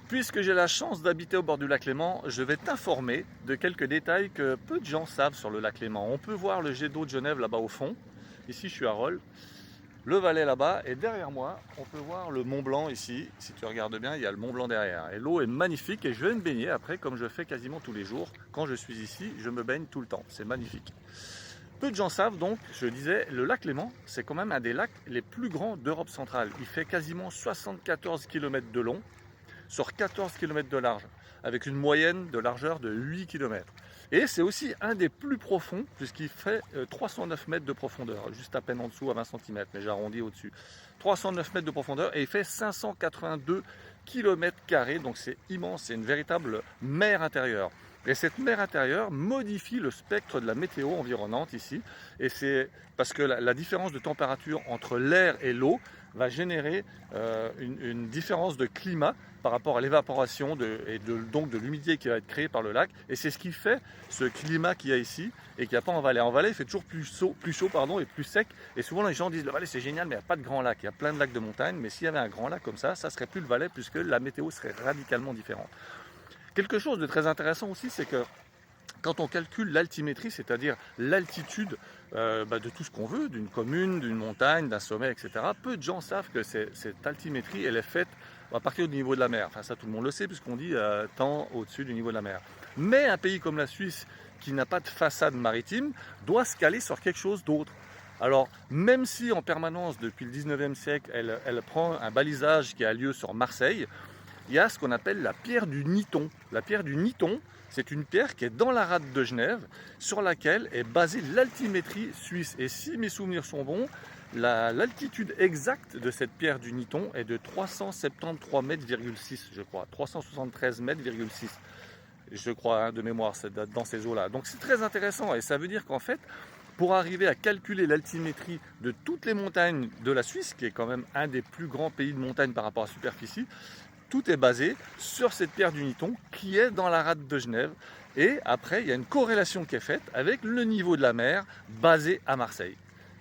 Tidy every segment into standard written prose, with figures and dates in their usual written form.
Puisque j'ai la chance d'habiter au bord du lac Léman, je vais t'informer de quelques détails que peu de gens savent sur le lac Léman. On peut voir le jet d'eau de Genève là-bas au fond. Ici, je suis à Rolles. Le Valais là-bas, et derrière moi, on peut voir le Mont Blanc ici. Si tu regardes bien, il y a le Mont Blanc derrière. Et l'eau est magnifique et je vais me baigner après, comme je fais quasiment tous les jours. Quand je suis ici, je me baigne tout le temps. C'est magnifique. Peu de gens savent donc, je disais, le lac Léman, c'est quand même un des lacs les plus grands d'Europe centrale. Il fait quasiment 74 km de long sur 14 km de large, avec une moyenne de largeur de 8 km. Et c'est aussi un des plus profonds, puisqu'il fait 309 mètres de profondeur, juste à peine en dessous à 20 cm, mais j'arrondis au-dessus. 309 mètres de profondeur et il fait 582 km², donc c'est immense, c'est une véritable mer intérieure. Et cette mer intérieure modifie le spectre de la météo environnante ici. Et c'est parce que la différence de température entre l'air et l'eau va générer une différence de climat par rapport à l'évaporation donc de l'humidité qui va être créée par le lac. Et c'est ce qui fait ce climat qu'il y a ici et qu'il n'y a pas en Valais. En Valais, il fait toujours plus chaud et plus sec. Et souvent, les gens disent le Valais, c'est génial, mais il n'y a pas de grand lac. Il y a plein de lacs de montagne. Mais s'il y avait un grand lac comme ça ne serait plus le Valais puisque la météo serait radicalement différente. Quelque chose de très intéressant aussi, c'est que quand on calcule l'altimétrie, c'est-à-dire l'altitude de tout ce qu'on veut, d'une commune, d'une montagne, d'un sommet, etc., peu de gens savent que cette altimétrie, elle est faite à partir du niveau de la mer. Enfin, ça, tout le monde le sait, puisqu'on dit tant au-dessus du niveau de la mer. Mais un pays comme la Suisse, qui n'a pas de façade maritime, doit se caler sur quelque chose d'autre. Alors, même si en permanence, depuis le 19e siècle, elle prend un balisage qui a lieu sur Marseille, il y a ce qu'on appelle la pierre du Niton. La pierre du Niton, c'est une pierre qui est dans la rade de Genève, sur laquelle est basée l'altimétrie suisse. Et si mes souvenirs sont bons, l'altitude exacte de cette pierre du Niton est de 373,6 mètres, je crois. 373,6 mètres, je crois, hein, de mémoire, c'est dans ces eaux-là. Donc c'est très intéressant et ça veut dire qu'en fait, pour arriver à calculer l'altimétrie de toutes les montagnes de la Suisse, qui est quand même un des plus grands pays de montagne par rapport à la superficie, tout est basé sur cette pierre du Niton qui est dans la rade de Genève. Et après, il y a une corrélation qui est faite avec le niveau de la mer basé à Marseille.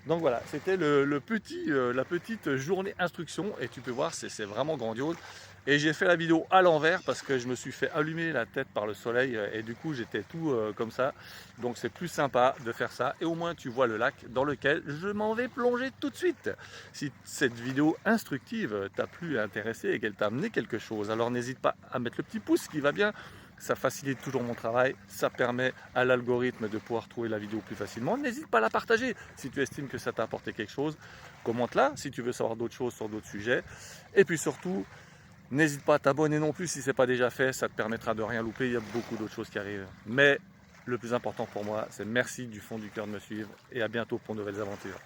Donc voilà, c'était la petite journée instruction et tu peux voir, c'est vraiment grandiose. Et j'ai fait la vidéo à l'envers parce que je me suis fait allumer la tête par le soleil et du coup j'étais tout comme ça. Donc c'est plus sympa de faire ça et au moins tu vois le lac dans lequel je m'en vais plonger tout de suite. Si cette vidéo instructive t'a plu et intéressé et qu'elle t'a amené quelque chose, alors n'hésite pas à mettre le petit pouce qui va bien. Ça facilite toujours mon travail, ça permet à l'algorithme de pouvoir trouver la vidéo plus facilement. N'hésite pas à la partager si tu estimes que ça t'a apporté quelque chose. Commente-la si tu veux savoir d'autres choses sur d'autres sujets. Et puis surtout, n'hésite pas à t'abonner non plus si ce n'est pas déjà fait, ça te permettra de rien louper, il y a beaucoup d'autres choses qui arrivent. Mais le plus important pour moi, c'est merci du fond du cœur de me suivre et à bientôt pour de nouvelles aventures.